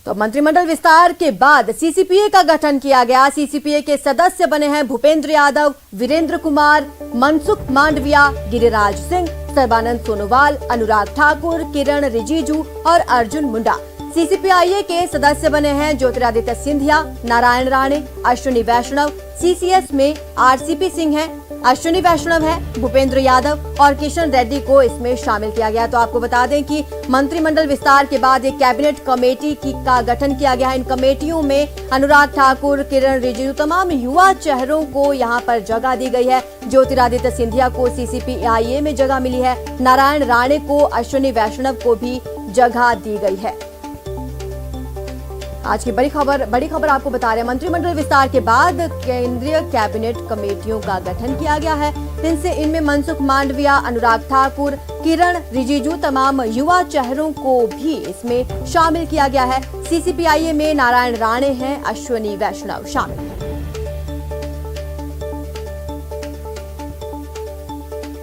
तो मंत्रिमंडल विस्तार के बाद सीसीपीए का गठन किया गया। सीसीपीए के सदस्य बने हैं भूपेंद्र यादव, वीरेंद्र कुमार, मनसुख मांडविया, गिरिराज सिंह, सर्बानंद सोनोवाल, अनुराग ठाकुर, किरण रिजिजू और अर्जुन मुंडा। सीसीपीआईए के सदस्य बने हैं ज्योतिरादित्य सिंधिया, नारायण राणे, अश्विनी वैष्णव। सीसीएस में आरसीपी सिंह है, अश्विनी वैष्णव है, भूपेंद्र यादव और किशन रेड्डी को इसमें शामिल किया गया। तो आपको बता दें कि मंत्रिमंडल विस्तार के बाद एक कैबिनेट कमेटी का गठन किया गया है। इन कमेटियों में अनुराग ठाकुर, किरण रिजिजू, तमाम युवा चेहरों को यहां पर जगह दी गई है। ज्योतिरादित्य सिंधिया को सीसीपीआईए में जगह मिली है, नारायण राणे को, अश्विनी वैष्णव को भी जगह दी गई है। आज की बड़ी खबर आपको बता रहे हैं, मंत्रिमंडल विस्तार के बाद केंद्रीय कैबिनेट कमेटियों का गठन किया गया है। इनमें मनसुख मांडविया, अनुराग ठाकुर, किरण रिजिजू, तमाम युवा चेहरों को भी इसमें शामिल किया गया है। सीसीपीआईए में नारायण राणे हैं, अश्विनी वैष्णव शामिल हैं।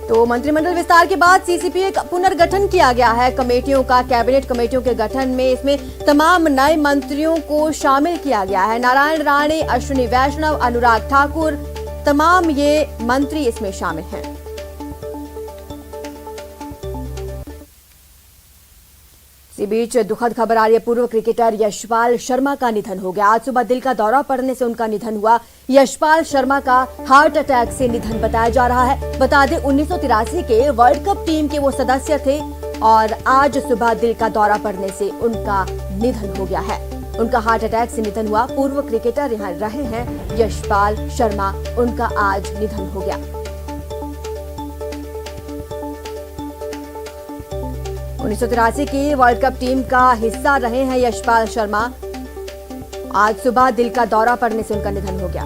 तो मंत्रिमंडल विस्तार के बाद सीसीपीए का पुनर्गठन किया गया है कमेटियों का। कैबिनेट कमेटियों के गठन में इसमें तमाम नए मंत्रियों को शामिल किया गया है। नारायण राणे, अश्विनी वैष्णव, अनुराग ठाकुर, तमाम ये मंत्री इसमें शामिल हैं। इसी बीच दुखद खबर आ रही है, पूर्व क्रिकेटर यशपाल शर्मा का निधन हो गया। आज सुबह दिल का दौरा पड़ने से उनका निधन हुआ। यशपाल शर्मा का हार्ट अटैक से निधन बताया जा रहा है। बता दें 1983 के वर्ल्ड कप टीम के वो सदस्य थे और आज सुबह दिल का दौरा पड़ने से उनका निधन हो गया है। उनका हार्ट अटैक से निधन हुआ। पूर्व क्रिकेटर यहाँ रहे हैं यशपाल शर्मा, उनका आज निधन हो गया। 1983 की वर्ल्ड कप टीम का हिस्सा रहे हैं यशपाल शर्मा। आज सुबह दिल का दौरा पड़ने से उनका निधन हो गया।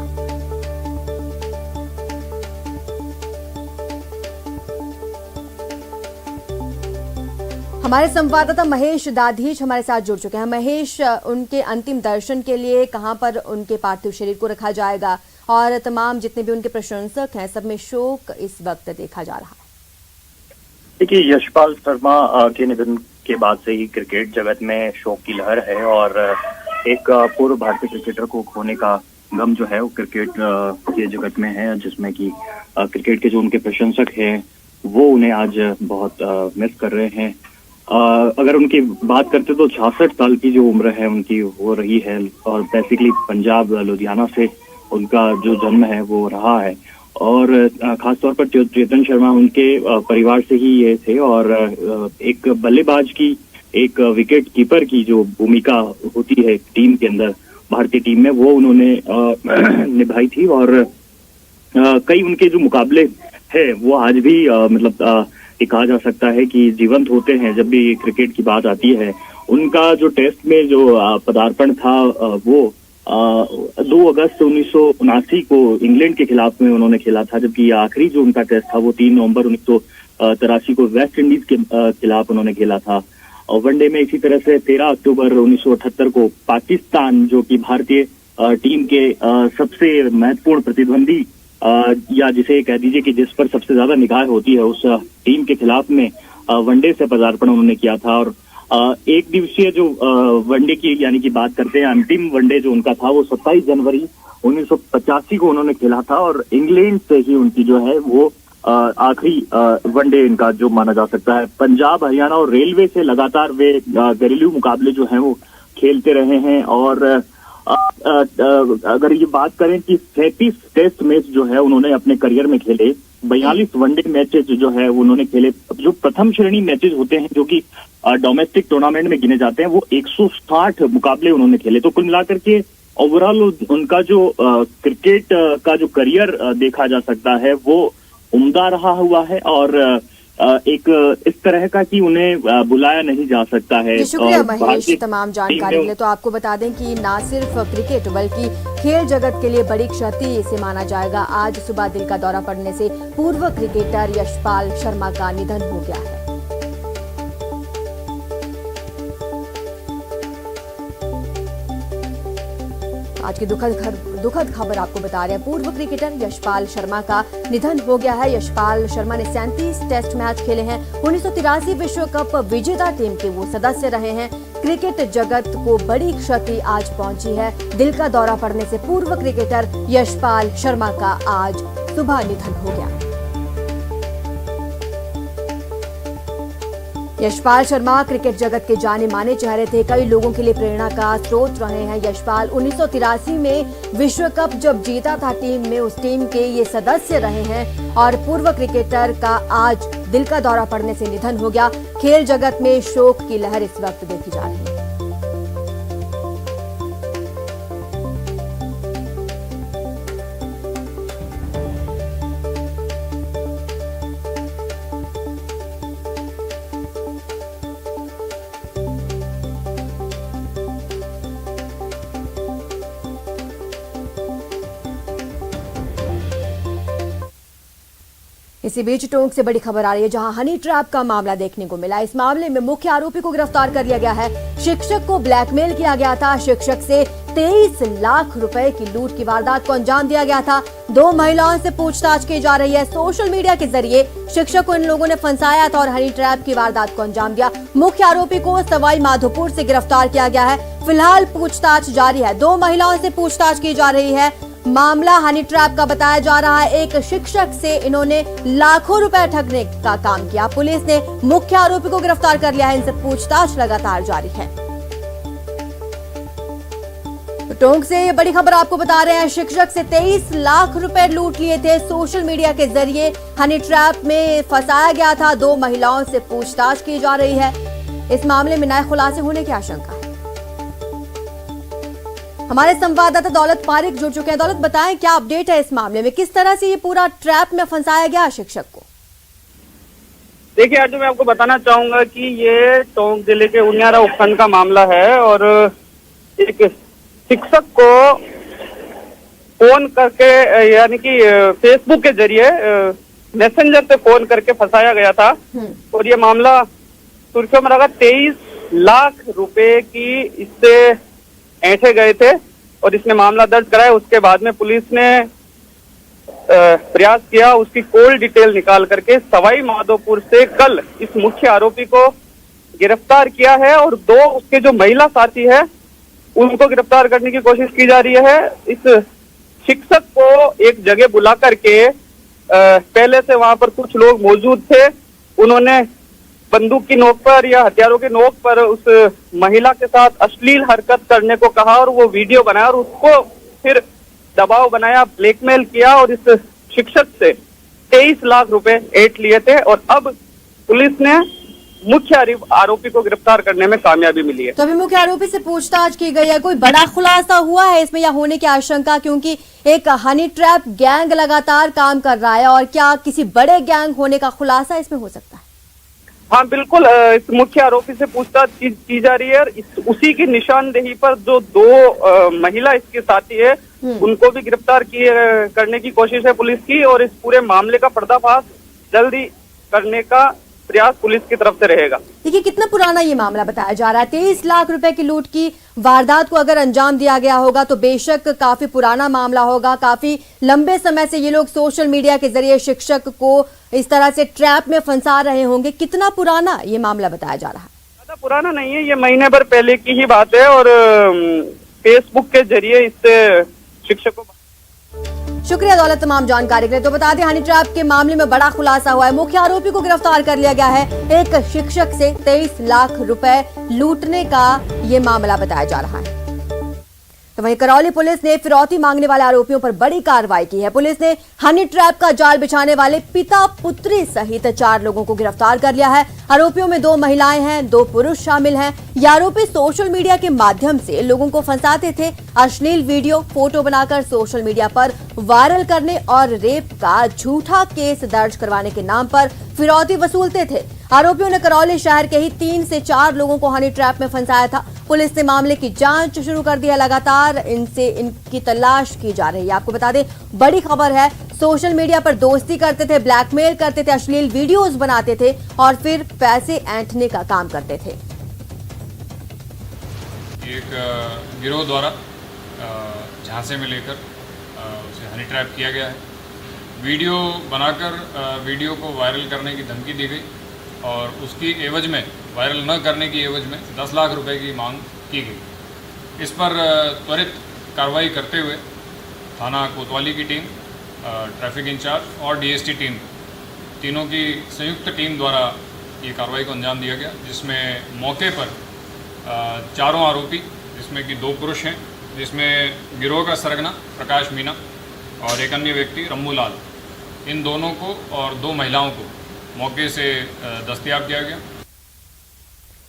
हमारे संवाददाता महेश दाधीच हमारे साथ जुड़ चुके हैं। महेश, उनके अंतिम दर्शन के लिए कहां पर उनके पार्थिव शरीर को रखा जाएगा और तमाम जितने भी उनके प्रशंसक हैं सब में शोक इस वक्त देखा जा रहा है? देखिए, यशपाल शर्मा के निधन के बाद से ही क्रिकेट जगत में शोक की लहर है और एक पूर्व भारतीय क्रिकेटर को खोने का गम जो है वो क्रिकेट के जगत में है, जिसमें कि क्रिकेट के जो उनके प्रशंसक हैं वो उन्हें आज बहुत मिस कर रहे हैं। अगर उनकी बात करते तो 66 साल की जो उम्र है उनकी हो रही है और बेसिकली पंजाब लुधियाना से उनका जो जन्म है वो रहा है और खासतौर पर चेतन शर्मा उनके परिवार से ही ये थे और एक बल्लेबाज की, एक विकेट कीपर की जो भूमिका होती है टीम के अंदर, भारतीय टीम में, वो उन्होंने निभाई थी और कई उनके जो मुकाबले हैं वो आज भी कहा जा सकता है कि जीवंत होते हैं जब भी क्रिकेट की बात आती है। उनका जो टेस्ट में जो पदार्पण था वो 2 अगस्त 1979 को इंग्लैंड के खिलाफ में उन्होंने खेला था, जबकि आखिरी जो उनका टेस्ट था वो 3 नवंबर 1983 को वेस्ट इंडीज के खिलाफ उन्होंने खेला था। और वनडे में इसी तरह से 13 अक्टूबर 1978 को पाकिस्तान, जो कि भारतीय टीम के सबसे महत्वपूर्ण प्रतिद्वंदी या जिसे कह दीजिए कि जिस पर सबसे ज्यादा निगाह होती है, उस टीम के खिलाफ में वनडे से पदार्पण उन्होंने किया था। और एक दिवसीय जो वनडे की यानी कि बात करते हैं, अंतिम वनडे जो उनका था वो 27 जनवरी 1985 को उन्होंने खेला था और इंग्लैंड से ही उनकी जो है वो आखिरी वनडे इनका जो माना जा सकता है। पंजाब, हरियाणा और रेलवे से लगातार वे घरेलू मुकाबले जो हैं वो खेलते रहे हैं और अगर ये बात करें कि 37 टेस्ट मैच जो है उन्होंने अपने करियर में खेले, 42 वनडे मैचेज जो है उन्होंने खेले। जो प्रथम श्रेणी मैचेज होते हैं जो कि डोमेस्टिक टूर्नामेंट में गिने जाते हैं, वो 160 मुकाबले उन्होंने खेले। तो कुल मिलाकर के ओवरऑल उनका जो क्रिकेट का जो करियर देखा जा सकता है वो उम्दा रहा हुआ है और एक इस तरह का कि उन्हें बुलाया नहीं जा सकता है। शुक्रिया महेश तमाम जानकारी के लिए। तो आपको बता दें कि ना सिर्फ क्रिकेट बल्कि खेल जगत के लिए बड़ी क्षति इसे माना जाएगा। आज सुबह दिल का दौरा पड़ने से पूर्व क्रिकेटर यशपाल शर्मा का निधन हो गया है। आज की दुखद खबर आपको बता रहे हैं, पूर्व क्रिकेटर यशपाल शर्मा का निधन हो गया है। यशपाल शर्मा ने 37 टेस्ट मैच खेले हैं। 1983 विश्व कप विजेता टीम के वो सदस्य रहे हैं। क्रिकेट जगत को बड़ी क्षति आज पहुंची है। दिल का दौरा पड़ने से पूर्व क्रिकेटर यशपाल शर्मा का आज सुबह निधन हो गया। यशपाल शर्मा क्रिकेट जगत के जाने माने चेहरे थे, कई लोगों के लिए प्रेरणा का स्रोत रहे हैं। यशपाल 1983 में विश्व कप जब जीता था टीम में, उस टीम के ये सदस्य रहे हैं और पूर्व क्रिकेटर का आज दिल का दौरा पड़ने से निधन हो गया। खेल जगत में शोक की लहर इस वक्त देखी जा रही है। इसी बीच टोंक से बड़ी खबर आ रही है, जहां हनी ट्रैप का मामला देखने को मिला। इस मामले में मुख्य आरोपी को गिरफ्तार कर लिया गया है। शिक्षक को ब्लैकमेल किया गया था। शिक्षक से 23 लाख रुपए की लूट की वारदात को अंजाम दिया गया था। 2 महिलाओं से पूछताछ की जा रही है। सोशल मीडिया के जरिए शिक्षक को इन लोगों ने फंसाया था और हनी ट्रैप की वारदात को अंजाम दिया। मुख्य आरोपी को सवाई माधोपुर से गिरफ्तार किया गया है। फिलहाल पूछताछ जारी है। 2 महिलाओं से पूछताछ की जा रही है। मामला हनी ट्रैप का बताया जा रहा है। एक शिक्षक से इन्होंने लाखों रुपए ठगने का काम किया। पुलिस ने मुख्य आरोपी को गिरफ्तार कर लिया है। इनसे पूछताछ लगातार जारी है। तो टोंक से ये बड़ी खबर आपको बता रहे हैं, शिक्षक से 23 लाख रुपए लूट लिए थे। सोशल मीडिया के जरिए हनी ट्रैप में फंसाया गया था। 2 महिलाओं से पूछताछ की जा रही है। इस मामले में नए खुलासे होने की आशंका है। हमारे संवाददाता दौलत पारिक जुड़ चुके हैं। दौलत, बताएं क्या अपडेट है इस मामले में, किस तरह से ये पूरा ट्रैप में फंसाया गया शिक्षक को? देखिए आज मैं आपको बताना चाहूंगा कि ये टोंक जिले के उनियारा उपखंड का मामला है और एक शिक्षक को फोन करके यानी कि फेसबुक के जरिए मैसेंजर पे फोन करके फंसाया गया था और ये मामला सुर्खियों में रहा। 23 लाख रुपए की इससे ऐंठे गए थे और इसने मामला दर्ज कराया। उसके बाद में पुलिस ने प्रयास किया उसकी कॉल डिटेल निकाल करके सवाई माधोपुर से कल इस मुख्य आरोपी को गिरफ्तार किया है और 2 उसके जो महिला साथी है उनको गिरफ्तार करने की कोशिश की जा रही है। इस शिक्षक को एक जगह बुला करके पहले से वहां पर कुछ लोग मौजूद थे, उन्होंने बंदूक की नोक पर या हथियारों की नोक पर उस महिला के साथ अश्लील हरकत करने को कहा और वो वीडियो बनाया और उसको फिर दबाव बनाया, ब्लैकमेल किया और इस शिक्षक से 23 लाख रुपए ऐंठ लिए थे और अब पुलिस ने मुख्य आरोपी को गिरफ्तार करने में कामयाबी मिली है। तो अभी मुख्य आरोपी से पूछताछ की गई है। कोई बड़ा खुलासा हुआ है इसमें या होने की आशंका, क्योंकि एक हनी ट्रैप गैंग लगातार काम कर रहा है, और क्या किसी बड़े गैंग होने का खुलासा इसमें हो सकता है? हाँ बिल्कुल, इस मुख्य आरोपी से पूछताछ की जा रही है और उसी की निशानदेही पर जो 2 महिला इसके साथी है उनको भी गिरफ्तार करने की कोशिश है पुलिस की और इस पूरे मामले का पर्दाफाश जल्दी करने का प्रयास पुलिस की तरफ से रहेगा। देखिए कितना पुराना ये मामला बताया जा रहा है। 23 लाख रुपए की लूट की वारदात को अगर अंजाम दिया गया होगा तो बेशक काफी पुराना मामला होगा। काफी लंबे समय से ये लोग सोशल मीडिया के जरिए शिक्षक को इस तरह से ट्रैप में फंसा रहे होंगे। कितना पुराना ये मामला बताया जा रहा है? ज्यादा पुराना नहीं है, ये महीने भर पहले की ही बात है और फेसबुक के जरिए इससे शिक्षक को। शुक्रिया दौलत तमाम जानकारी के लिए। तो बता दें हनी ट्रैप के मामले में बड़ा खुलासा हुआ है। मुख्य आरोपी को गिरफ्तार कर लिया गया है। एक शिक्षक से 23 लाख रुपए लूटने का ये मामला बताया जा रहा है। तो वहीं करौली पुलिस ने फिरौती मांगने वाले आरोपियों पर बड़ी कार्रवाई की है। पुलिस ने हनी ट्रैप का जाल बिछाने वाले पिता पुत्री सहित 4 लोगों को गिरफ्तार कर लिया है। आरोपियों में 2 महिलाएं हैं, 2 पुरुष शामिल हैं। ये आरोपी सोशल मीडिया के माध्यम से लोगों को फंसाते थे। अश्लील वीडियो, फोटो बनाकर सोशल मीडिया पर वायरल करने और रेप का झूठा केस दर्ज करवाने के नाम पर फिरौती वसूलते थे। आरोपियों ने करौली शहर के ही 3 से 4 लोगों को हनी ट्रैप में फंसाया था। पुलिस ने मामले की जांच शुरू कर दी है। लगातार इनकी तलाश की जा रही है। आपको बता दें बड़ी खबर है, सोशल मीडिया पर दोस्ती करते थे, ब्लैकमेल करते थे, अश्लील वीडियोस बनाते थे और फिर पैसे ऐंठने का काम करते थे। एक गिरोह द्वारा झांसे में लेकर उसे हनी ट्रैप किया गया है। वीडियो बनाकर वीडियो को वायरल करने की धमकी दी गई और उसकी एवज में वायरल न करने की एवज में 10 लाख रुपए की मांग की गई। इस पर त्वरित कार्रवाई करते हुए थाना कोतवाली की टीम, ट्रैफिक इंचार्ज और डीएसटी टीम, तीनों की संयुक्त टीम द्वारा ये कार्रवाई को अंजाम दिया गया, जिसमें मौके पर चारों आरोपी, जिसमें कि 2 पुरुष हैं, जिसमें गिरोह का सरगना प्रकाश मीना और एक अन्य व्यक्ति रम्मू लाल, इन दोनों को और 2 महिलाओं को मौके से दस्तयाब किया गया।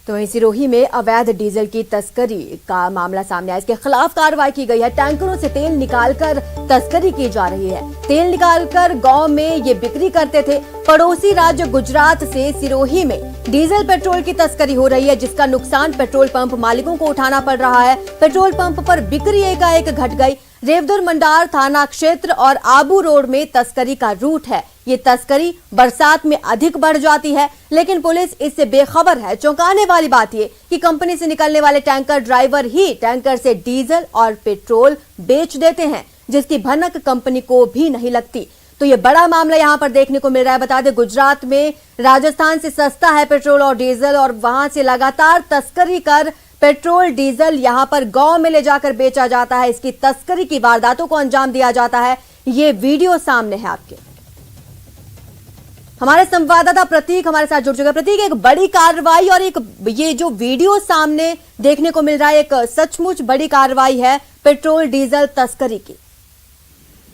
तो वहीं सिरोही में अवैध डीजल की तस्करी का मामला सामने आया। इसके खिलाफ कार्रवाई की गई है। टैंकरों से तेल निकालकर तस्करी की जा रही है। तेल निकालकर गांव में ये बिक्री करते थे। पड़ोसी राज्य गुजरात से सिरोही में डीजल पेट्रोल की तस्करी हो रही है, जिसका नुकसान पेट्रोल पंप मालिकों को उठाना पड़ रहा है। पेट्रोल पंप पर बिक्री एकाएक घट गई। रेवदर मंडार थाना क्षेत्र और आबू रोड में तस्करी का रूट है। ये तस्करी बरसात में अधिक बढ़ जाती है, लेकिन पुलिस इससे बेखबर है। चौंकाने वाली बात ये कि कंपनी से निकलने वाले टैंकर ड्राइवर ही टैंकर से डीजल और पेट्रोल बेच देते हैं, जिसकी भनक कंपनी को भी नहीं लगती। तो ये बड़ा मामला यहाँ पर देखने को मिल रहा है। बता दें, गुजरात में राजस्थान से सस्ता है पेट्रोल और डीजल, और वहां से लगातार तस्करी कर पेट्रोल डीजल यहाँ पर गांव में ले जाकर बेचा जाता है। इसकी तस्करी की वारदातों को अंजाम दिया जाता है। ये वीडियो सामने है आपके। हमारे संवाददाता प्रतीक हमारे साथ जुड़ चुके हैं। प्रतीक, एक बड़ी कार्रवाई और एक ये जो वीडियो सामने देखने को मिल रहा है, एक सचमुच बड़ी कार्रवाई है पेट्रोल डीजल तस्करी की।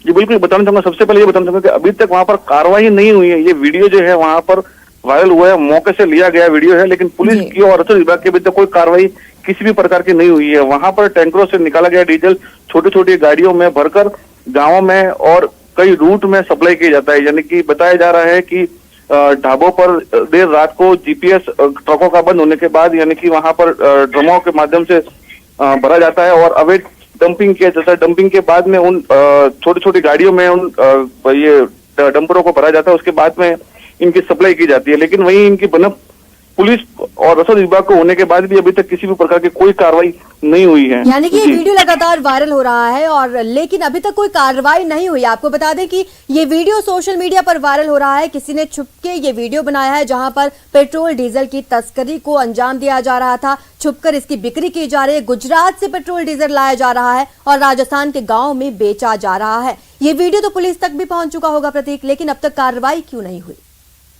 जी बिल्कुल, बताना चाहूंगा, सबसे पहले ये बताना चाहूंगा कि अभी तक वहां पर कार्रवाई नहीं हुई है। ये वीडियो जो है वहां पर वायरल हुआ है, मौके से लिया गया वीडियो है, लेकिन पुलिस की और रसद विभाग की अभी तक कोई कार्रवाई किसी भी प्रकार की नहीं हुई है। वहां पर टैंकरों से निकाला गया डीजल छोटी छोटी गाड़ियों में भरकर गाँव में और कई रूट में सप्लाई किया जाता है। यानी कि बताया जा रहा है कि ढाबों पर देर रात को जीपीएस ट्रकों का बंद होने के बाद यानी कि वहां पर ड्रमों के माध्यम से भरा जाता है और अवैध डंपिंग किया जाता है। डंपिंग के बाद में उन छोटी छोटी गाड़ियों में उन ये डंपरों को भरा जाता है। उसके बाद में इनकी सप्लाई की जाती है, लेकिन वहीं इनकी बनप पुलिस और रसद विभाग को होने के बाद भी अभी तक किसी भी प्रकार की कोई कार्रवाई नहीं हुई है। यानी कि ये वीडियो लगातार वायरल हो रहा है और लेकिन अभी तक कोई कार्रवाई नहीं हुई। आपको बता दें कि ये वीडियो सोशल मीडिया पर वायरल हो रहा है। किसी ने छुपके ये वीडियो बनाया है, जहां पर पेट्रोल डीजल की तस्करी को अंजाम दिया जा रहा था। छुपकर इसकी बिक्री की जा रही है। गुजरात से पेट्रोल डीजल लाया जा रहा है और राजस्थान के गाँव में बेचा जा रहा है। ये वीडियो तो पुलिस तक भी पहुंच चुका होगा प्रतीक, लेकिन अब तक कार्रवाई क्यों नहीं हुई?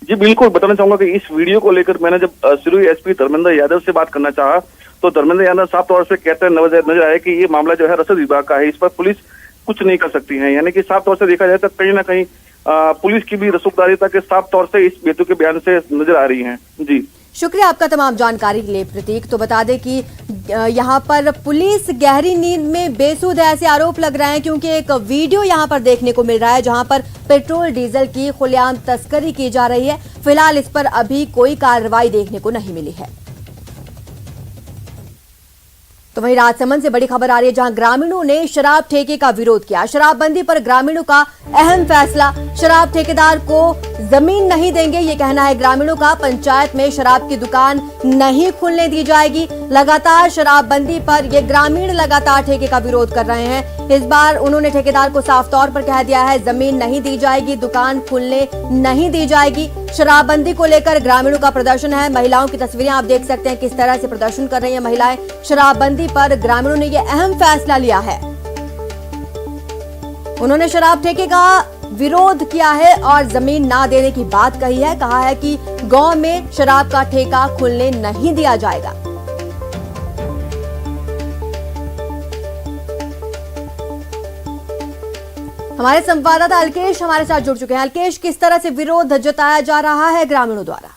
जी बिल्कुल, बताना चाहूंगा कि इस वीडियो को लेकर मैंने जब सिरोही एसपी धर्मेंद्र यादव से बात करना चाहा तो धर्मेंद्र यादव साफ तौर से कहते नजर आए कि ये मामला जो है रसद विभाग का है, इस पर पुलिस कुछ नहीं कर सकती है। यानी कि साफ तौर से देखा जाए तो कहीं ना कहीं पुलिस की भी रसूखदारिता के साफ तौर से इस बेतु के बयान से नजर आ रही है। जी शुक्रिया आपका तमाम जानकारी के लिए प्रतीक। तो बता दें कि यहाँ पर पुलिस गहरी नींद में बेसुध है, ऐसे आरोप लग रहे हैं, क्योंकि एक वीडियो यहाँ पर देखने को मिल रहा है जहाँ पर पेट्रोल डीजल की खुलेआम तस्करी की जा रही है। फिलहाल इस पर अभी कोई कार्रवाई देखने को नहीं मिली है। तो वहीं राजसमंद से बड़ी खबर आ रही है, जहां ग्रामीणों ने शराब ठेके का विरोध किया। शराबबंदी पर ग्रामीणों का अहम फैसला। शराब ठेकेदार को जमीन नहीं देंगे, ये कहना है ग्रामीणों का। पंचायत में शराब की दुकान नहीं खुलने दी जाएगी। लगातार शराबबंदी पर ये ग्रामीण लगातार ठेके का विरोध कर रहे हैं। इस बार उन्होंने ठेकेदार को साफ तौर पर कह दिया है, जमीन नहीं दी जाएगी, दुकान खुलने नहीं दी जाएगी। शराबबंदी को लेकर ग्रामीणों का प्रदर्शन है। महिलाओं की तस्वीरें आप देख सकते हैं, किस तरह से प्रदर्शन कर रही हैं महिलाएं। शराबबंदी पर ग्रामीणों ने यह अहम फैसला लिया है। उन्होंने शराब ठेके का विरोध किया है और जमीन ना देने की बात कही है। कहा है कि गांव में शराब का ठेका खुलने नहीं दिया जाएगा। हमारे संवाददाता अल्केश हमारे साथ जुड़ चुके हैं। अल्केश, किस तरह से विरोध जताया जा रहा है ग्रामीणों द्वारा?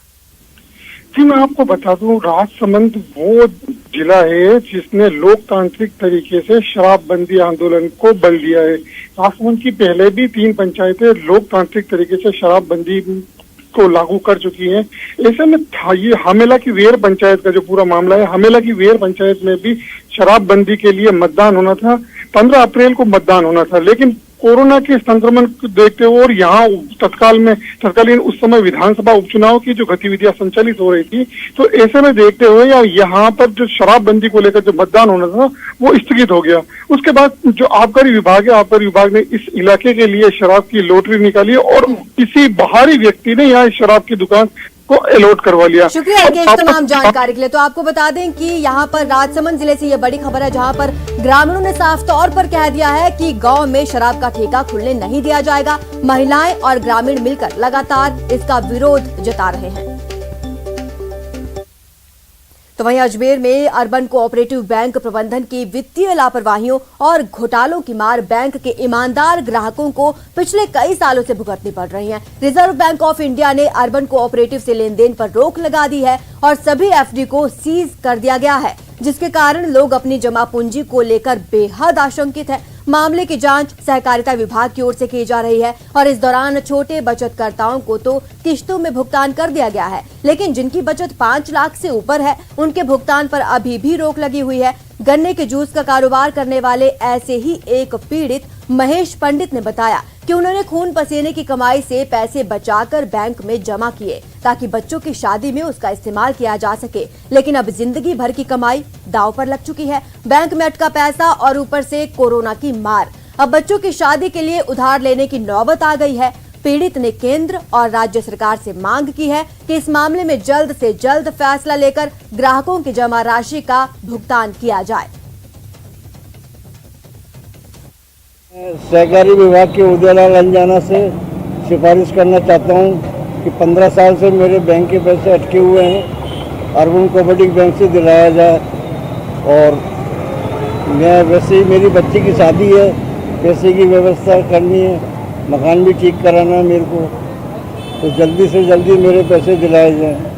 जी मैं आपको बता दूं, राजसमंद वो जिला है जिसने लोकतांत्रिक तरीके से शराबबंदी आंदोलन को बल दिया है। राजसमंद की पहले भी 3 पंचायतें लोकतांत्रिक तरीके से शराबबंदी को लागू कर चुकी हैं। ऐसे में ये हमेला की वेर पंचायत का जो पूरा मामला है, हमेला की वेर पंचायत में भी शराबबंदी के लिए मतदान होना था। 15 अप्रैल को मतदान होना था, लेकिन कोरोना के संक्रमण को देखते हुए और यहाँ तत्कालीन उस समय विधानसभा उपचुनाव की जो गतिविधियां संचालित हो रही थी, तो ऐसे में देखते हुए यहाँ पर जो शराबबंदी को लेकर जो मतदान होना था वो स्थगित हो गया। उसके बाद जो आबकारी विभाग है, आबकारी विभाग ने इस इलाके के लिए शराब की लॉटरी निकाली और किसी बाहरी व्यक्ति ने यहाँ शराब की दुकान को अलॉट करवा लिया। शुक्रिया इनके इस तमाम जानकारी के लिए। तो आपको बता दें कि यहाँ पर राजसमंद जिले से ये बड़ी खबर है, जहाँ पर ग्रामीणों ने साफ तौर पर कह दिया है कि गांव में शराब का ठेका खुलने नहीं दिया जाएगा। महिलाएं और ग्रामीण मिलकर लगातार इसका विरोध जता रहे हैं। तो वहीं अजमेर में अर्बन कोऑपरेटिव बैंक प्रबंधन की वित्तीय लापरवाहियों और घोटालों की मार बैंक के ईमानदार ग्राहकों को पिछले कई सालों से भुगतनी पड़ रही है। रिजर्व बैंक ऑफ इंडिया ने अर्बन कोऑपरेटिव से लेन देन पर रोक लगा दी है और सभी एफडी को सीज कर दिया गया है, जिसके कारण लोग अपनी जमा पूंजी को लेकर बेहद आशंकित है। मामले की जांच सहकारिता विभाग की ओर से की जा रही है और इस दौरान छोटे बचतकर्ताओं को तो किश्तों में भुगतान कर दिया गया है, लेकिन जिनकी बचत 5 लाख से ऊपर है उनके भुगतान पर अभी भी रोक लगी हुई है। गन्ने के जूस का कारोबार करने वाले ऐसे ही एक पीड़ित महेश पंडित ने बताया कि उन्होंने खून पसीने की कमाई से पैसे बचाकर बैंक में जमा किए ताकि बच्चों की शादी में उसका इस्तेमाल किया जा सके, लेकिन अब जिंदगी भर की कमाई दांव पर लग चुकी है। बैंक में अटका पैसा और ऊपर से कोरोना की मार, अब बच्चों की शादी के लिए उधार लेने की नौबत आ गई है। पीड़ित ने केंद्र और राज्य सरकार से मांग की है कि इस मामले में जल्द से जल्द फैसला लेकर ग्राहकों की जमा राशि का भुगतान किया जाए। सहकारी विभाग के उदयलाल अंजाना से सिफारिश करना चाहता हूं कि 15 साल से मेरे बैंक के पैसे अटके हुए हैं, अर्बन कोऑपरेटिव बैंक से दिलाया जाए। और मैं वैसे ही मेरी बच्ची की शादी है, पैसे की व्यवस्था करनी है, मकान भी ठीक कराना है मेरे को, तो जल्दी से जल्दी मेरे पैसे दिलाए जाएं।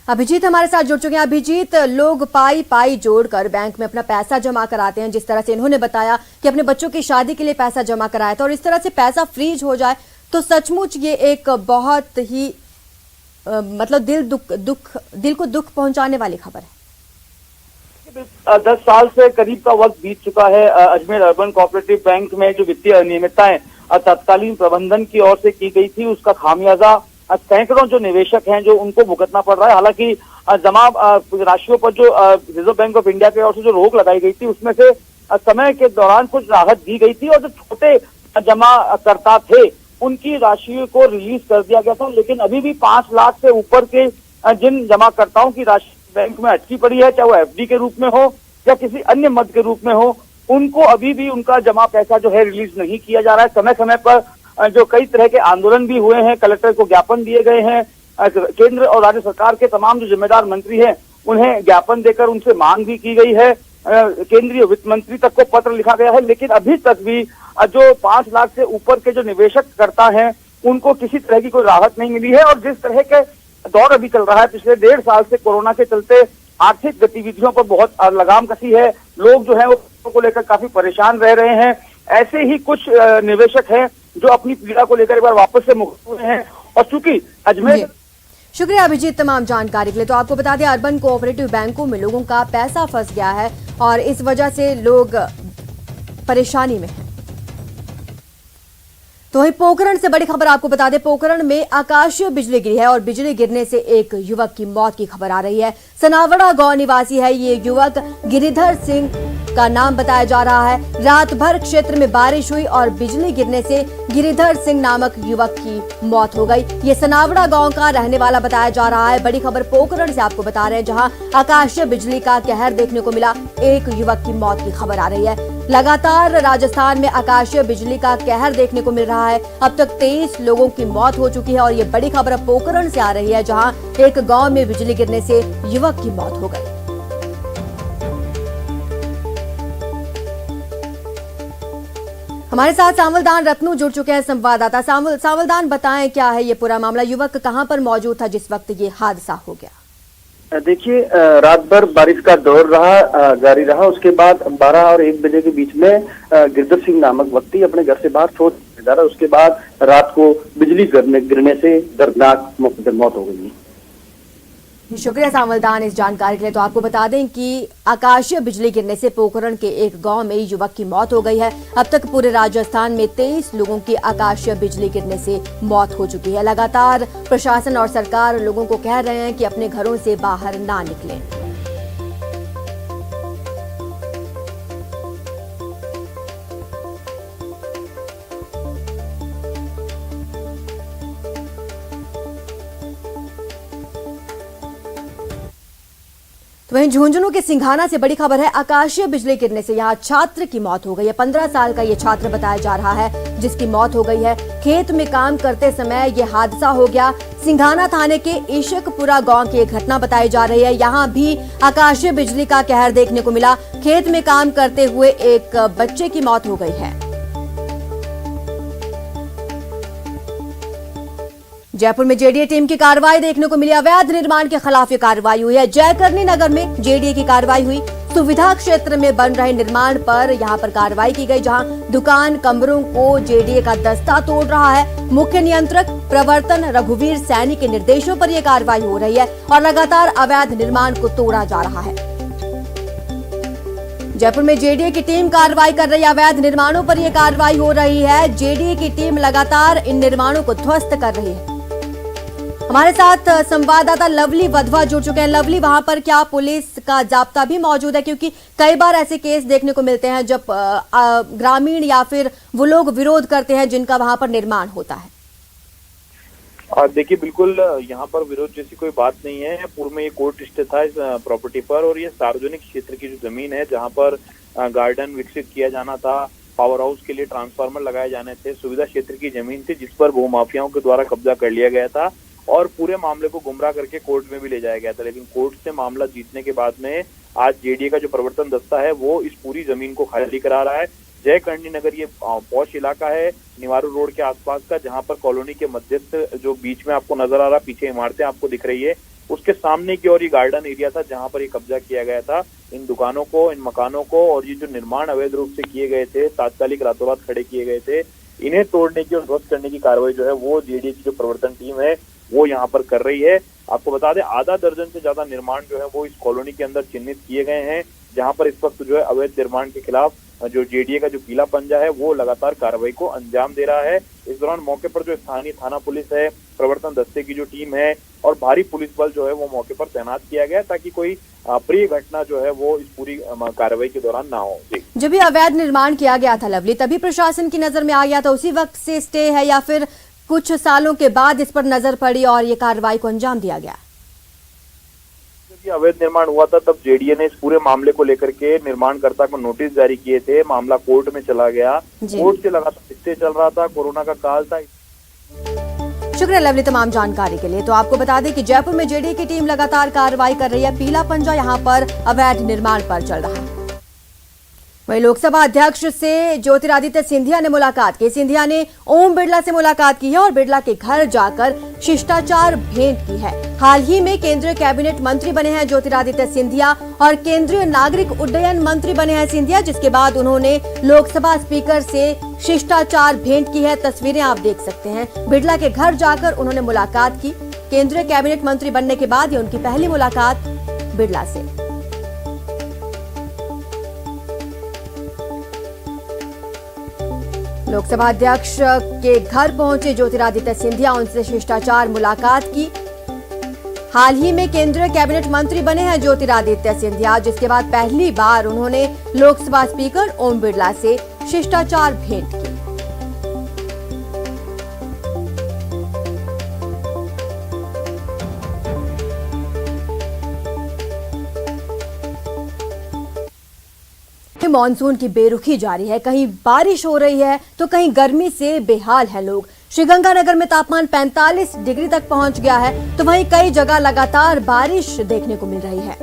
अभिजीत हमारे साथ जुड़ चुके हैं। अभिजीत, लोग पाई पाई जोड़कर बैंक में अपना पैसा जमा कराते हैं, जिस तरह से इन्होंने बताया कि अपने बच्चों की शादी के लिए पैसा जमा कराया था और इस तरह से पैसा फ्रीज हो जाए तो सचमुच ये एक बहुत ही मतलब दिल को दुख पहुंचाने वाली खबर है। 10 साल से करीब का वक्त बीत चुका है। अजमेर अर्बन कोऑपरेटिव बैंक में जो वित्तीय अनियमितताएं तत्कालीन प्रबंधन की ओर से की गई थी, उसका खामियाजा सैकड़ों जो निवेशक हैं जो उनको भुगतना पड़ रहा है। हालांकि जमा राशियों पर जो रिजर्व बैंक ऑफ इंडिया की ओर से जो रोक लगाई गई थी, उसमें से समय के दौरान कुछ राहत दी गई थी और जो छोटे जमा करता थे उनकी राशि को रिलीज कर दिया गया था। लेकिन अभी भी 5 लाख से ऊपर के जिन जमाकर्ताओं की राशि बैंक में अटकी पड़ी है, चाहे वो एफडी के रूप में हो या किसी अन्य मद के रूप में हो, उनको अभी भी उनका जमा पैसा जो है रिलीज नहीं किया जा रहा है। समय समय पर जो कई तरह के आंदोलन भी हुए हैं, कलेक्टर को ज्ञापन दिए गए हैं, केंद्र और राज्य सरकार के तमाम जो जिम्मेदार मंत्री हैं उन्हें ज्ञापन देकर उनसे मांग भी की गई है, केंद्रीय वित्त मंत्री तक को पत्र लिखा गया है, लेकिन अभी तक भी जो 5 लाख से ऊपर के जो निवेशक करता है उनको किसी तरह की कोई राहत नहीं मिली है। और जिस तरह के दौर अभी चल रहा है, पिछले 1.5 साल से कोरोना के चलते आर्थिक गतिविधियों पर बहुत लगाम कसी है, लोग जो है वो को लेकर काफी परेशान रह रहे हैं। ऐसे ही कुछ निवेशक हैं जो अपनी पीड़ा को लेकर एक बार वापस से मुक्त हुए हैं। और चूंकि अजमेर, शुक्रिया अभिजीत तमाम जानकारी के लिए। तो आपको बता दें, अर्बन कोऑपरेटिव बैंकों में लोगों का पैसा फंस गया है और इस वजह से लोग परेशानी में हैं। तो वहीं पोखरण से बड़ी खबर आपको बता दें, पोखरण में आकाशीय बिजली गिरी है और बिजली गिरने से एक युवक की मौत की खबर आ रही है। सनावड़ा गांव निवासी है ये युवक, गिरिधर सिंह का नाम बताया जा रहा है। रात भर क्षेत्र में बारिश हुई और बिजली गिरने से गिरिधर सिंह नामक युवक की मौत हो गई। ये सनावड़ा गांव का रहने वाला बताया जा रहा है। बड़ी खबर पोखरण से आपको बता रहे हैं, जहां आकाशीय बिजली का कहर देखने को मिला, एक युवक की मौत की खबर आ रही है। लगातार राजस्थान में आकाशीय बिजली का कहर देखने को मिल रहा है। अब तक 23 लोगों की मौत हो चुकी है और ये बड़ी खबर अब पोखरण से आ रही है, जहां एक गांव में बिजली गिरने से युवक की मौत हो गई। हमारे साथ सांवलदान रत्नू जुड़ चुके हैं, संवाददाता। सांवलदान बताएं, क्या है ये पूरा मामला, युवक कहां पर मौजूद था जिस वक्त ये हादसा हो गया? देखिए, रात भर बारिश का दौर रहा, जारी रहा। उसके बाद 12 और 1 बजे के बीच में गिरधर सिंह नामक व्यक्ति अपने घर से बाहर शौच जा रहा। उसके बाद रात को बिजली गिरने से दर्दनाक मौके पर मौत हो गई। शुक्रिया सांवलदान इस जानकारी के लिए। तो आपको बता दें कि आकाशीय बिजली गिरने से पोखरण के एक गांव में युवक की मौत हो गई है। अब तक पूरे राजस्थान में 23 लोगों की आकाशीय बिजली गिरने से मौत हो चुकी है। लगातार प्रशासन और सरकार लोगों को कह रहे हैं कि अपने घरों से बाहर ना निकलें। तो वहीं झुंझुनू के सिंघाना से बड़ी खबर है। आकाशीय बिजली गिरने से यहां छात्र की मौत हो गई है। 15 साल का ये छात्र बताया जा रहा है जिसकी मौत हो गई है। खेत में काम करते समय ये हादसा हो गया। सिंघाना थाने के ईशकपुरा गांव की एक घटना बताई जा रही है। यहां भी आकाशीय बिजली का कहर देखने को मिला। खेत में काम करते हुए एक बच्चे की मौत हो गई है। जयपुर में जेडीए टीम की कार्रवाई देखने को मिली। अवैध निर्माण के खिलाफ ये कार्रवाई हुई है। जयकरनी नगर में जेडीए की कार्रवाई हुई। सुविधा क्षेत्र में बन रहे निर्माण पर यहां पर कार्रवाई की गई, जहां दुकान कमरों को जेडीए का दस्ता तोड़ रहा है। मुख्य नियंत्रक प्रवर्तन रघुवीर सैनी के निर्देशों पर यह कार्रवाई हो रही है और लगातार अवैध निर्माण को तोड़ा जा रहा है। जयपुर में जेडीए की टीम कार्रवाई कर रही है। अवैध निर्माणों पर यह कार्रवाई हो रही है। जेडीए की टीम लगातार इन निर्माणों को ध्वस्त कर रही है। हमारे साथ संवाददाता लवली वधवा जुड़ चुके हैं। लवली, वहां पर क्या पुलिस का जाब्ता भी मौजूद है? क्योंकि कई बार ऐसे केस देखने को मिलते हैं जब ग्रामीण या फिर वो लोग विरोध करते हैं जिनका वहां पर निर्माण होता है। देखिए, बिल्कुल यहाँ पर विरोध जैसी कोई बात नहीं है। पूर्व में ये कोर्ट स्थित था इस प्रॉपर्टी पर और ये सार्वजनिक क्षेत्र की जो जमीन है जहाँ पर गार्डन विकसित किया जाना था, पावर हाउस के लिए ट्रांसफार्मर लगाए जाने थे, सुविधा क्षेत्र की जमीन थी जिस पर भूमाफियाओं के द्वारा कब्जा कर लिया गया था और पूरे मामले को गुमराह करके कोर्ट में भी ले जाया गया था। लेकिन कोर्ट से मामला जीतने के बाद में आज जेडीए का जो प्रवर्तन दस्ता है वो इस पूरी जमीन को खाली करा रहा है। जयकरनी नगर ये पौष इलाका है निवारू रोड के आसपास का, जहां पर कॉलोनी के मध्यस्थ जो बीच में आपको नजर आ रहा, पीछे इमारतें आपको दिख रही है, उसके सामने की ओर ये गार्डन एरिया था जहां पर ये कब्जा किया गया था। इन दुकानों को, इन मकानों को और ये जो निर्माण अवैध रूप से किए गए थे, तात्कालिक रातों रात खड़े किए गए थे, इन्हें तोड़ने की और ध्वस्त करने की कार्रवाई जो है वो जेडीए की जो प्रवर्तन टीम है वो यहाँ पर कर रही है। आपको बता दें, आधा दर्जन से ज्यादा निर्माण जो है वो इस कॉलोनी के अंदर चिन्हित किए गए हैं, जहां पर इस वक्त जो है अवैध निर्माण के खिलाफ जो जेडीए का जो पीला पंजा है वो लगातार कार्रवाई को अंजाम दे रहा है। इस दौरान मौके पर जो स्थानीय थाना पुलिस है, प्रवर्तन दस्ते की जो टीम है और भारी पुलिस बल जो है वो मौके पर तैनात किया गया ताकि कोई अप्रिय घटना जो है वो इस पूरी कार्रवाई के दौरान ना हो। जब भी अवैध निर्माण किया गया था लवली, तभी प्रशासन की नजर में आ गया था, उसी वक्त से स्टे है या फिर कुछ सालों के बाद इस पर नजर पड़ी और ये कार्रवाई को अंजाम दिया गया? जब अवैध निर्माण हुआ था तब जेडीए ने इस पूरे मामले को लेकर के निर्माणकर्ता को नोटिस जारी किए थे। मामला कोर्ट में चला गया, कोर्ट से लगातार स्टे चल रहा था, कोरोना का काल था। शुक्रिया लवली तमाम जानकारी के लिए। तो आपको बता दें कि जयपुर में जेडीए की टीम लगातार कार्रवाई कर रही है। पीला पंजा यहां पर अवैध निर्माण पर चल रहा है। वहीं लोकसभा अध्यक्ष से ज्योतिरादित्य सिंधिया ने मुलाकात की। सिंधिया ने ओम बिड़ला से मुलाकात की है और बिड़ला के घर जाकर शिष्टाचार भेंट की है। हाल ही में केंद्रीय कैबिनेट मंत्री बने हैं ज्योतिरादित्य सिंधिया और केंद्रीय नागरिक उड्डयन मंत्री बने हैं सिंधिया, जिसके बाद उन्होंने लोकसभा स्पीकर से शिष्टाचार भेंट की है। तस्वीरें आप देख सकते हैं। बिड़ला के घर जाकर उन्होंने मुलाकात की। केंद्रीय कैबिनेट मंत्री बनने के बाद ये उनकी पहली मुलाकात बिड़ला से। लोकसभा अध्यक्ष के घर पहुंचे ज्योतिरादित्य सिंधिया, उनसे शिष्टाचार मुलाकात की। हाल ही में केंद्रीय कैबिनेट मंत्री बने हैं ज्योतिरादित्य सिंधिया, जिसके बाद पहली बार उन्होंने लोकसभा स्पीकर ओम बिड़ला से शिष्टाचार भेंट की। मॉनसून की बेरुखी जारी है। कहीं बारिश हो रही है तो कहीं गर्मी से बेहाल है लोग। श्रीगंगानगर में तापमान 45 डिग्री तक पहुंच गया है, तो वहीं कई जगह लगातार बारिश देखने को मिल रही है।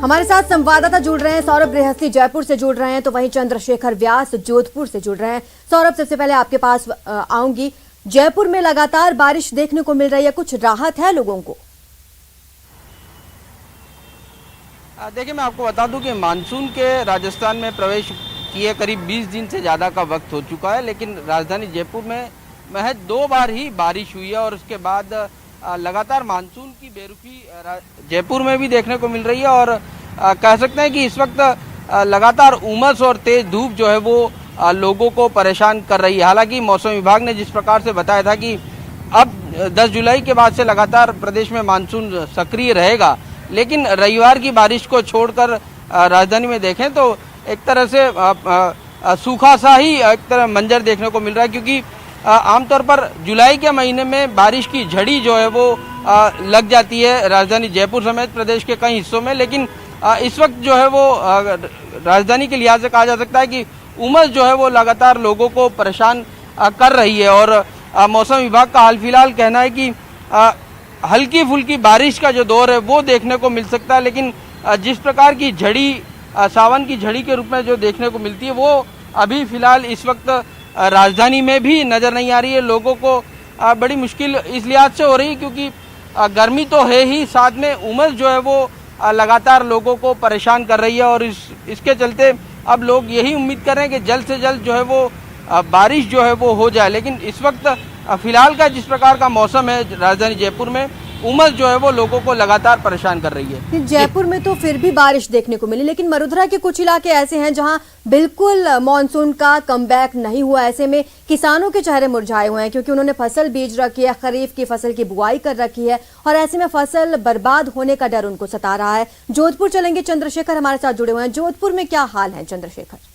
हमारे साथ संवाददाता जुड़ रहे हैं। सौरभ गृहस्थी जयपुर से जुड़ रहे हैं, तो वहीं चंद्रशेखर व्यास जोधपुर से जुड़ रहे हैं। सौरभ, सबसे पहले आपके पास आऊंगी। जयपुर में लगातार बारिश देखने को मिल रही है, कुछ राहत है लोगों को? देखिए, मैं आपको बता दूं कि मानसून के राजस्थान में प्रवेश किए करीब 20 दिन से ज़्यादा का वक्त हो चुका है, लेकिन राजधानी जयपुर में महज 2 बार ही बारिश हुई है और उसके बाद लगातार मानसून की बेरुखी जयपुर में भी देखने को मिल रही है। और कह सकते हैं कि इस वक्त लगातार उमस और तेज धूप जो है वो लोगों को परेशान कर रही है। हालांकि मौसम विभाग ने जिस प्रकार से बताया था कि अब 10 जुलाई के बाद से लगातार प्रदेश में मानसून सक्रिय रहेगा, लेकिन रविवार की बारिश को छोड़कर राजधानी में देखें तो एक तरह से सूखा सा ही एक तरह मंजर देखने को मिल रहा है, क्योंकि आमतौर पर जुलाई के महीने में बारिश की झड़ी जो है वो लग जाती है राजधानी जयपुर समेत प्रदेश के कई हिस्सों में। लेकिन इस वक्त जो है वो राजधानी के लिहाज से कहा जा सकता है कि उमस जो है वो लगातार लोगों को परेशान कर रही है। और मौसम विभाग का हाल फिलहाल कहना है कि हल्की फुल्की बारिश का जो दौर है वो देखने को मिल सकता है, लेकिन जिस प्रकार की झड़ी सावन की झड़ी के रूप में जो देखने को मिलती है वो अभी फिलहाल इस वक्त राजधानी में भी नजर नहीं आ रही है। लोगों को बड़ी मुश्किल इस लिहाज से हो रही है क्योंकि गर्मी तो है ही, साथ में उमस जो है वो लगातार लोगों को परेशान कर रही है। और इसके चलते अब लोग यही उम्मीद कर रहे हैं कि जल्द से जल्द जो है वो बारिश जो है वो हो जाए। लेकिन इस वक्त फिलहाल का जिस प्रकार का मौसम है राजधानी जयपुर में, उमस जो है वो लोगों को लगातार परेशान कर रही है। जयपुर में तो फिर भी बारिश देखने को मिली, लेकिन मरुधरा के कुछ इलाके ऐसे हैं जहां बिल्कुल मॉनसून का कमबैक नहीं हुआ। ऐसे में किसानों के चेहरे मुरझाए हुए हैं क्योंकि उन्होंने फसल बीज रखी है, खरीफ की फसल की बुआई कर रखी है और ऐसे में फसल बर्बाद होने का डर उनको सता रहा है। जोधपुर चलेंगे, चंद्रशेखर हमारे साथ जुड़े हुए हैं। जोधपुर में क्या हाल है चंद्रशेखर?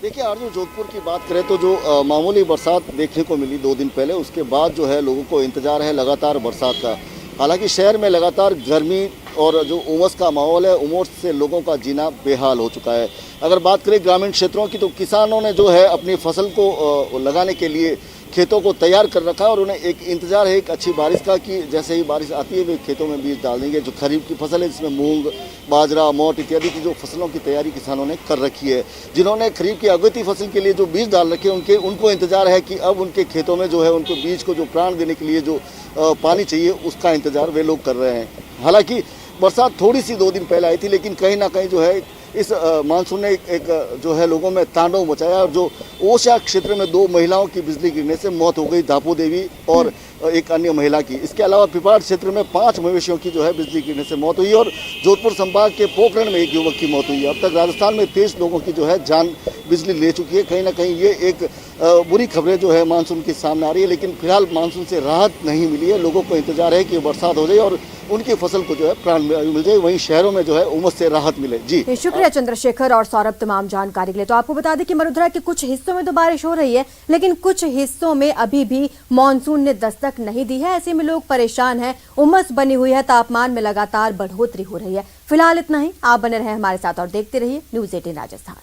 देखिए आरजू, जोधपुर की बात करें तो जो मामूली बरसात देखने को मिली 2 दिन पहले, उसके बाद जो है लोगों को इंतजार है लगातार बरसात का। हालांकि शहर में लगातार गर्मी और जो उमस का माहौल है, उमस से लोगों का जीना बेहाल हो चुका है। अगर बात करें ग्रामीण क्षेत्रों की तो किसानों ने जो है अपनी फसल को लगाने के लिए खेतों को तैयार कर रखा है और उन्हें एक इंतजार है एक अच्छी बारिश का कि जैसे ही बारिश आती है वे खेतों में बीज डाल देंगे। जो खरीफ की फसल है जिसमें मूंग, बाजरा, मोट इत्यादि की जो फसलों की तैयारी किसानों ने कर रखी है। जिन्होंने खरीफ की अगती फसल के लिए जो बीज डाल रखे हैं उनको इंतजार है कि अब उनके खेतों में जो है उनको बीज को जो प्राण देने के लिए जो पानी चाहिए उसका इंतजार वे लोग कर रहे हैं। हालांकि बरसात थोड़ी सी 2 दिन पहले आई थी, लेकिन कहीं ना कहीं जो है इस मानसून ने एक जो है लोगों में तांडव मचाया और जो ओशा क्षेत्र में 2 महिलाओं की बिजली गिरने से मौत हो गई, दापू देवी और एक अन्य महिला की। इसके अलावा पिपराड़ क्षेत्र में 5 मवेशियों की जो है बिजली गिरने से मौत हुई और जोधपुर संभाग के पोखरण में एक युवक की मौत हुई है। अब तक राजस्थान में 23 लोगों की जो है जान बिजली ले चुकी है। कहीं ना कहीं ये एक बुरी खबरें जो है मानसून के सामने आ रही है, लेकिन फिलहाल मानसून से राहत नहीं मिली है। लोगों को इंतजार है कि बरसात हो जाए और उनकी फसल को जो है प्राण मिल जाए, वहीं शहरों में जो है उमस से राहत मिले। जी शुक्रिया चंद्रशेखर और सौरभ तमाम जानकारी के लिए। तो आपको बता दें कि मरुधरा के कुछ हिस्सों में तो बारिश हो रही है, लेकिन कुछ हिस्सों में अभी भी मानसून ने दस्तक नहीं दी है। ऐसे में लोग परेशान हैं, उमस बनी हुई है, तापमान में लगातार बढ़ोतरी हो रही है। फिलहाल इतना ही। आप बने रहे हमारे साथ और देखते रहिए News 18 राजस्थान।